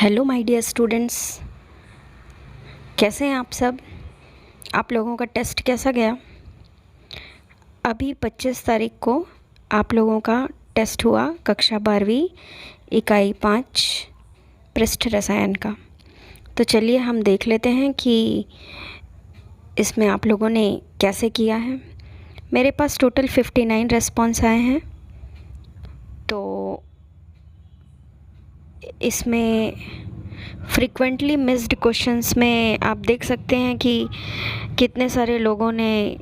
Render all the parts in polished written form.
Hello my dear students, कैसे हैं आप सब। आप लोगों का टेस्ट कैसा गया। अभी 25 तारीख को आप लोगों का टेस्ट हुआ कक्षा 12वीं इकाई 5 पृष्ठ रसायन का। तो चलिए हम देख लेते हैं कि इसमें आप लोगों ने कैसे किया है। मेरे पास टोटल 59 रेस्पॉन्स आए हैं। तो इसमें फ्रीक्वेंटली मिस्ड क्वेश्चंस में आप देख सकते हैं कि कितने सारे लोगों ने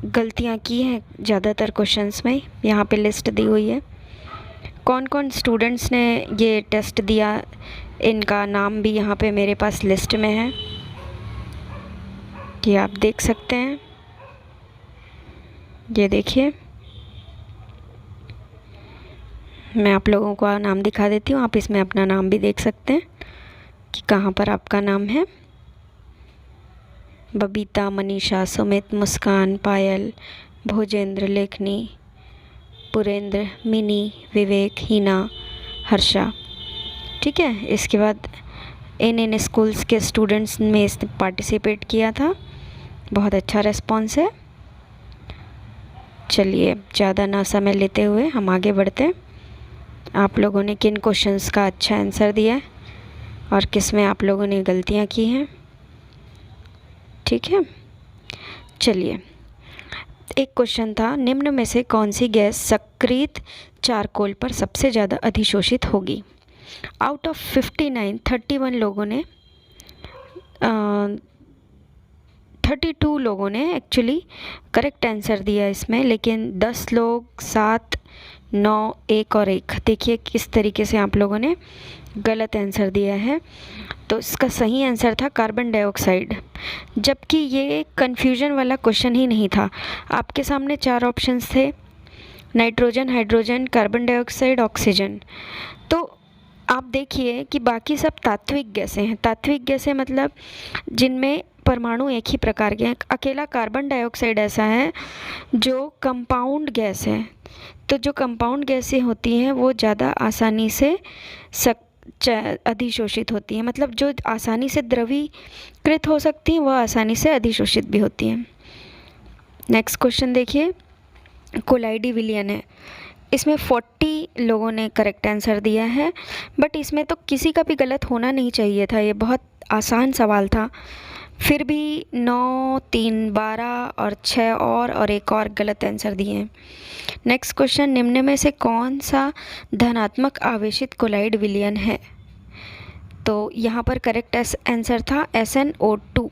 गलतियां की हैं। ज़्यादातर क्वेश्चंस में यहाँ पे लिस्ट दी हुई है कौन कौन स्टूडेंट्स ने ये टेस्ट दिया। इनका नाम भी यहाँ पे मेरे पास लिस्ट में है कि आप देख सकते हैं। ये देखिए, मैं आप लोगों का नाम दिखा देती हूँ। आप इसमें अपना नाम भी देख सकते हैं कि कहाँ पर आपका नाम है। बबीता, मनीषा, सुमित, मुस्कान, पायल, भोजेंद्र, लेखनी, पुरेंद्र, मिनी, विवेक, हिना, हर्षा। ठीक है। इसके बाद इन स्कूल्स के स्टूडेंट्स में इसने पार्टिसिपेट किया था। बहुत अच्छा रेस्पॉन्स है। चलिए ज़्यादा ना समय लेते हुए हम आगे बढ़ते हैं। आप लोगों ने किन क्वेश्चंस का अच्छा आंसर दिया है और किस में आप लोगों ने गलतियां की हैं। ठीक है। चलिए, एक क्वेश्चन था, निम्न में से कौन सी गैस सक्रिय चारकोल पर सबसे ज़्यादा अधिशोषित होगी। आउट ऑफ 59 31 लोगों ने 32 लोगों ने एक्चुअली करेक्ट आंसर दिया इसमें, लेकिन 10 लोग 7 9 1 और 1। देखिए किस तरीके से आप लोगों ने गलत आंसर दिया है। तो इसका सही आंसर था कार्बन डाइऑक्साइड, जबकि ये कन्फ्यूजन वाला क्वेश्चन ही नहीं था। आपके सामने 4 ऑप्शंस थे, nitrogen, hydrogen, carbon dioxide, oxygen. तो आप देखिए कि बाकी सब तात्विक गैसें हैं। तात्विक गैसें मतलब जिनमें परमाणु एक ही प्रकार के हैं। अकेला कार्बन डाइऑक्साइड ऐसा है जो कंपाउंड गैस है। तो जो कंपाउंड गैसें होती हैं वो ज़्यादा आसानी से अधिशोषित होती हैं, मतलब जो आसानी से द्रवीकृत हो सकती हैं वह आसानी से अधिशोषित भी होती हैं। नेक्स्ट क्वेश्चन देखिए, कोलाइडी विलियन है। इसमें 40 लोगों ने करेक्ट आंसर दिया है, बट इसमें तो किसी का भी गलत होना नहीं चाहिए था। ये बहुत आसान सवाल था, फिर भी 9 3 12 और 6 और एक और गलत आंसर दिए हैं। नेक्स्ट क्वेश्चन, निम्न में से कौन सा धनात्मक आवेशित कोलाइड विलयन है। तो यहाँ पर करेक्ट आंसर था SnO2,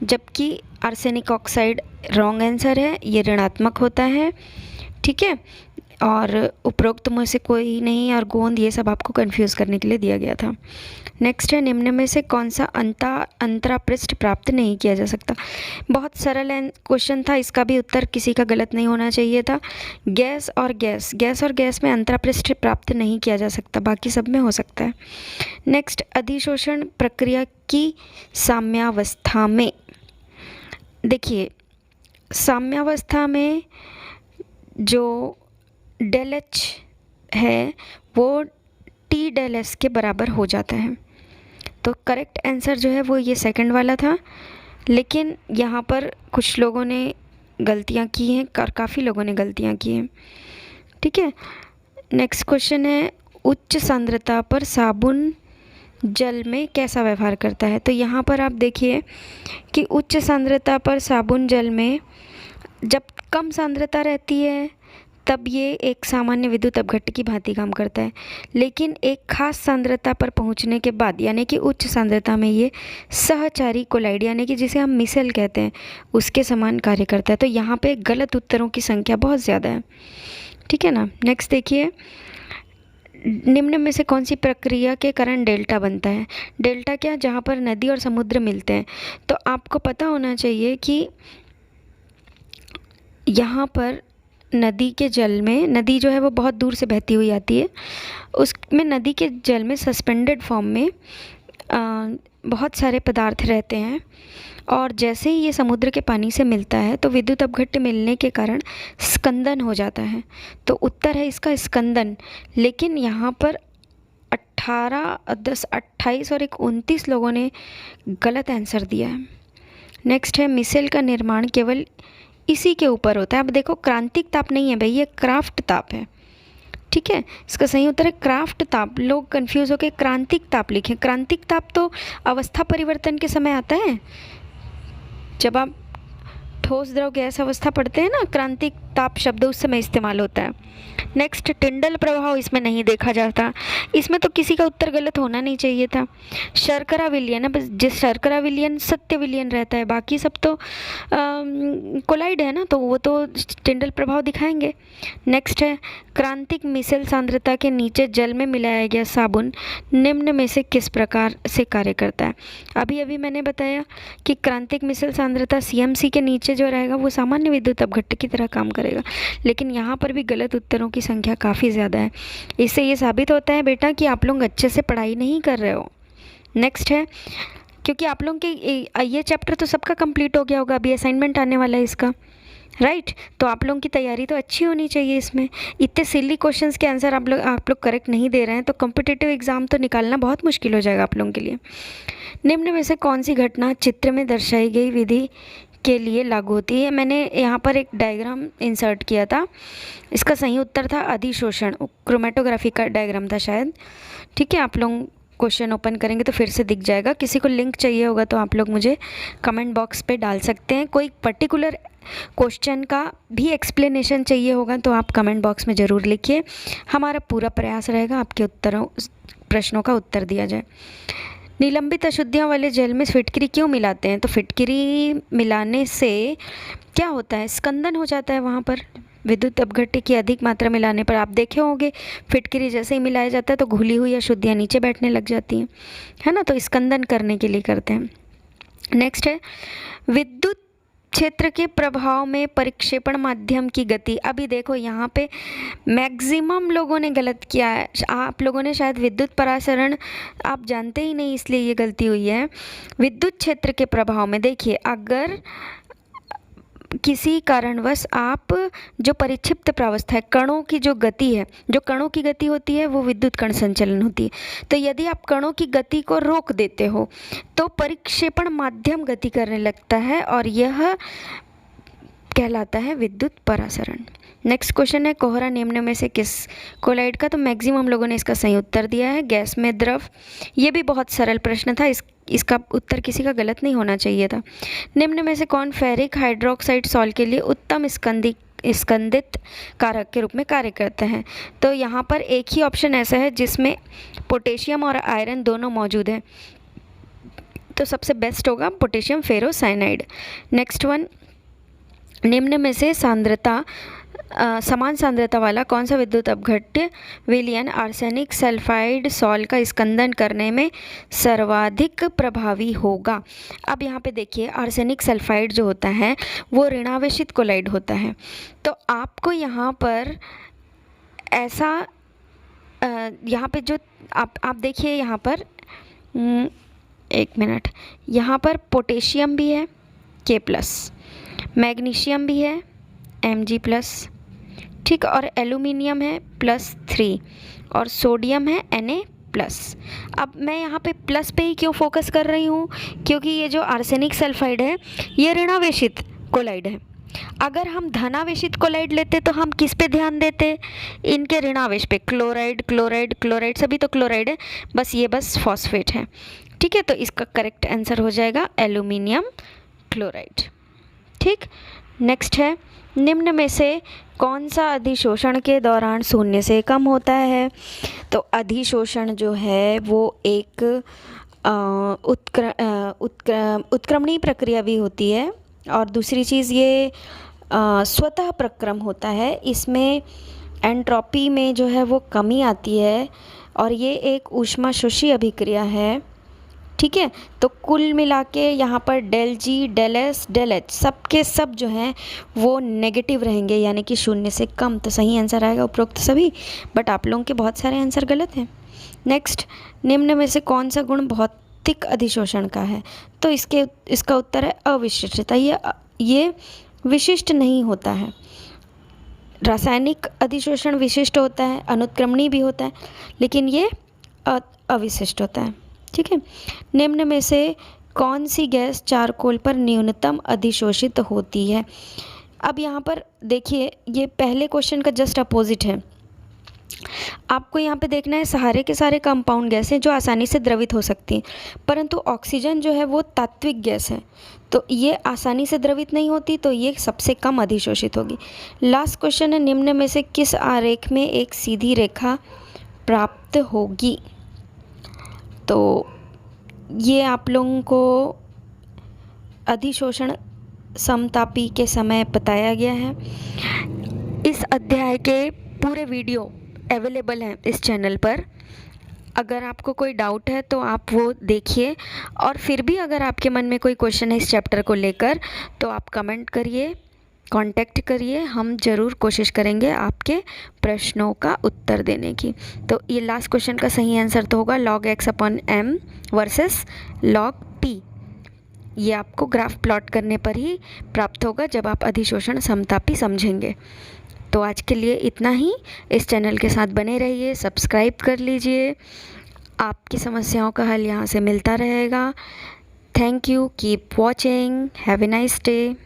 जबकि आर्सेनिक ऑक्साइड रॉन्ग आंसर है, ये ऋणात्मक होता है। ठीक है। और उपरोक्त में से कोई नहीं और गोंद, ये सब आपको कंफ्यूज करने के लिए दिया गया था। नेक्स्ट है, निम्न में से कौन सा अंतरापृष्ठ प्राप्त नहीं किया जा सकता। बहुत सरल क्वेश्चन था, इसका भी उत्तर किसी का गलत नहीं होना चाहिए था। गैस और गैस में अंतरापृष्ठ प्राप्त नहीं किया जा सकता, बाकी सब में हो सकता है। नेक्स्ट, अधिशोषण प्रक्रिया की साम्यावस्था में, देखिए साम्यावस्था में जो डेल एच है वो टी डेल एस के बराबर हो जाता है। तो करेक्ट आंसर जो है वो ये सेकंड वाला था, लेकिन यहाँ पर कुछ लोगों ने गलतियाँ की हैं और काफ़ी लोगों ने गलतियाँ की हैं। ठीक है। नेक्स्ट क्वेश्चन है, उच्च सांद्रता पर साबुन जल में कैसा व्यवहार करता है। तो यहाँ पर आप देखिए कि उच्च सांद्रता पर साबुन जल में जब कम सांद्रता रहती है तब ये एक सामान्य विद्युत अपघट्ट की भांति काम करता है, लेकिन एक खास सांद्रता पर पहुंचने के बाद यानी कि उच्च सांद्रता में ये सहचारी कोलाइड यानी कि जिसे हम मिसेल कहते हैं उसके समान कार्य करता है। तो यहाँ पे गलत उत्तरों की संख्या बहुत ज़्यादा है। ठीक है ना। नेक्स्ट देखिए, निम्न में से कौन सी प्रक्रिया के कारण डेल्टा बनता है। डेल्टा क्या, जहाँ पर नदी और समुद्र मिलते हैं। तो आपको पता होना चाहिए कि यहाँ पर नदी के जल में, नदी जो है वो बहुत दूर से बहती हुई आती है, उसमें नदी के जल में सस्पेंडेड फॉर्म में बहुत सारे पदार्थ रहते हैं, और जैसे ही ये समुद्र के पानी से मिलता है तो विद्युत अपघट्ट मिलने के कारण स्कंदन हो जाता है। तो उत्तर है इसका स्कंदन। लेकिन यहाँ पर 28 और एक 29 लोगों ने गलत आंसर दिया है। नेक्स्ट है मिसाइल का निर्माण केवल इसी के ऊपर होता है। अब देखो क्रांतिक ताप नहीं है भाई, ये क्राफ्ट ताप है। ठीक है, इसका सही उत्तर है क्राफ्ट ताप। लोग कंफ्यूज होकर क्रांतिक ताप लिखें। क्रांतिक ताप तो अवस्था परिवर्तन के समय आता है, जब आप ठोस द्रव गैस अवस्था पढ़ते हैं ना, क्रांतिक ताप शब्द उस समय इस्तेमाल होता है। नेक्स्ट टिंडल प्रभाव इसमें नहीं देखा जाता। इसमें तो किसी का उत्तर गलत होना नहीं चाहिए था। शर्करा विलयन है, बस जिस शर्करा विलयन सत्य विलयन रहता है, बाकी सब तो कोलाइड है ना, तो वो तो टिंडल प्रभाव दिखाएंगे। नेक्स्ट है क्रांतिक मिसाइल सांद्रता के नीचे जल में मिलाया गया साबुन निम्न में से किस प्रकार से कार्य करता है। अभी अभी मैंने बताया कि क्रांतिक मिसाइल सांद्रता CMC के नीचे जो रहेगा वो सामान्य विद्युत अपघट्ट की तरह काम करेगा, लेकिन यहाँ पर भी गलत उत्तरों की संख्या काफ़ी ज़्यादा है। इससे ये साबित होता है बेटा कि आप लोग अच्छे से पढ़ाई नहीं कर रहे हो। नेक्स्ट है, क्योंकि आप लोग के ये चैप्टर तो सबका कंप्लीट हो गया होगा, अभी असाइनमेंट आने वाला है इसका, राइट? तो आप लोगों की तैयारी तो अच्छी होनी चाहिए। इसमें इतने सिली क्वेश्चंस के आंसर आप लोग करेक्ट नहीं दे रहे हैं तो कॉम्पिटिटिव एग्ज़ाम तो निकालना बहुत मुश्किल हो जाएगा आप लोगों के लिए। निम्न में से कौन सी घटना चित्र में दर्शाई गई विधि के लिए लागू होती है? मैंने यहाँ पर एक डायग्राम इंसर्ट किया था, इसका सही उत्तर था अधिशोषण। क्रोमेटोग्राफी का डायग्राम था शायद। ठीक है, आप लोग क्वेश्चन ओपन करेंगे तो फिर से दिख जाएगा। किसी को लिंक चाहिए होगा तो आप लोग मुझे कमेंट बॉक्स पे डाल सकते हैं। कोई पर्टिकुलर क्वेश्चन का भी एक्सप्लेनेशन चाहिए होगा तो आप कमेंट बॉक्स में ज़रूर लिखिए। हमारा पूरा प्रयास रहेगा आपके प्रश्नों का उत्तर दिया जाए। निलंबित अशुद्धियाँ वाले जल में फिटकरी क्यों मिलाते हैं? तो फिटकरी मिलाने से क्या होता है, स्कंदन हो जाता है। वहाँ पर विद्युत अपघट्ट की अधिक मात्रा मिलाने पर आप देखे होंगे फिटकरी जैसे ही मिलाया जाता है तो घुली हुई अशुद्धियाँ नीचे बैठने लग जाती हैं, है ना? तो स्कंदन करने के लिए करते हैं। नेक्स्ट है विद्युत क्षेत्र के प्रभाव में परिक्षेपण माध्यम की गति। अभी देखो यहाँ पे मैक्सिमम लोगों ने गलत किया है। आप लोगों ने शायद विद्युत परासरण आप जानते ही नहीं, इसलिए ये गलती हुई है। विद्युत क्षेत्र के प्रभाव में देखिए, अगर किसी कारणवश आप जो परिक्षिप्त प्रावस्था है, कणों की जो गति है, जो कणों की गति होती है वो विद्युत कण संचलन होती है। तो यदि आप कणों की गति को रोक देते हो तो परिक्षेपण माध्यम गति करने लगता है और यह कहलाता है विद्युत परासरण। नेक्स्ट क्वेश्चन है कोहरा निम्न में से किस कोलाइड का? तो मैक्सिमम लोगों ने इसका सही उत्तर दिया है गैस में द्रव। ये भी बहुत सरल प्रश्न था, इसका उत्तर किसी का गलत नहीं होना चाहिए था। निम्न में से कौन फेरिक हाइड्रोक्साइड सॉल्ट के लिए उत्तम स्कंदित कारक के रूप में कार्य करते हैं? तो यहाँ पर एक ही ऑप्शन ऐसा है जिसमें पोटेशियम और आयरन दोनों मौजूद है, तो सबसे बेस्ट होगा पोटेशियम फेरोसाइनाइड। नेक्स्ट वन, निम्न में से समान सांद्रता वाला कौन सा विद्युत अपघट्ट विलयन आर्सेनिक सल्फाइड सॉल्ट का स्कंदन करने में सर्वाधिक प्रभावी होगा? अब यहाँ पे देखिए, आर्सेनिक सल्फाइड जो होता है वो ऋणावेशित कोलाइड होता है। तो आपको यहाँ पर ऐसा यहाँ पे जो आप देखिए, यहाँ पर एक मिनट, यहाँ पर पोटेशियम भी है K+, मैग्नीशियम भी है Mg+, ठीक, और एल्यूमिनियम है +3 और सोडियम है Na+। अब मैं यहाँ पे प्लस पे ही क्यों फोकस कर रही हूँ? क्योंकि ये जो आर्सेनिक सल्फाइड है ये ऋणावेशित कोलाइड है। अगर हम धनावेशित कोलाइड लेते तो हम किस पे ध्यान देते? इनके ऋणावेश पे। क्लोराइड क्लोराइड क्लोराइड, सभी तो क्लोराइड है, बस फॉस्फेट है। ठीक है, तो इसका करेक्ट आंसर हो जाएगा एल्यूमिनियम क्लोराइड। ठीक, नेक्स्ट है निम्न में से कौन सा अधिशोषण के दौरान शून्य से कम होता है? तो अधिशोषण जो है वो एक उत्क्रमणीय प्रक्रिया भी होती है और दूसरी चीज़ ये स्वतः प्रक्रम होता है। इसमें एंट्रोपी में जो है वो कमी आती है और ये एक ऊष्माशोषी अभिक्रिया है। ठीक है, तो कुल मिला के यहाँ पर डेल जी, डेल एस, डेल एच सब के सब जो हैं वो नेगेटिव रहेंगे, यानी कि शून्य से कम। तो सही आंसर आएगा उपरोक्त सभी, बट आप लोगों के बहुत सारे आंसर गलत हैं। नेक्स्ट, निम्न में से कौन सा गुण भौतिक अधिशोषण का है? तो इसका उत्तर है अविशिष्टता। ये विशिष्ट नहीं होता है। रासायनिक अधिशोषण विशिष्ट होता है, अनुत्क्रमणीय भी होता है, लेकिन ये अविशिष्ट होता है। ठीक है, निम्न में से कौन सी गैस चारकोल पर न्यूनतम अधिशोषित होती है? अब यहाँ पर देखिए, ये पहले क्वेश्चन का जस्ट अपोजिट है। आपको यहाँ पे देखना है सारे के सारे कंपाउंड गैस हैं जो आसानी से द्रवित हो सकती हैं, परंतु ऑक्सीजन जो है वो तात्विक गैस है, तो ये आसानी से द्रवित नहीं होती, तो ये सबसे कम अधिशोषित होगी। लास्ट क्वेश्चन है, निम्न में से किस आरेख में एक सीधी रेखा प्राप्त होगी? तो ये आप लोगों को अधिशोषण समतापी के समय बताया गया है। इस अध्याय के पूरे वीडियो अवेलेबल हैं इस चैनल पर। अगर आपको कोई डाउट है तो आप वो देखिए, और फिर भी अगर आपके मन में कोई क्वेश्चन है इस चैप्टर को लेकर तो आप कमेंट करिए, कांटेक्ट करिए, हम ज़रूर कोशिश करेंगे आपके प्रश्नों का उत्तर देने की। तो ये लास्ट क्वेश्चन का सही आंसर तो होगा log x/m versus log p। ये आपको ग्राफ प्लॉट करने पर ही प्राप्त होगा जब आप अधिशोषण समतापी समझेंगे। तो आज के लिए इतना ही। इस चैनल के साथ बने रहिए, सब्सक्राइब कर लीजिए, आपकी समस्याओं का हल यहाँ से मिलता रहेगा। Thank you, keep watching, have a nice day.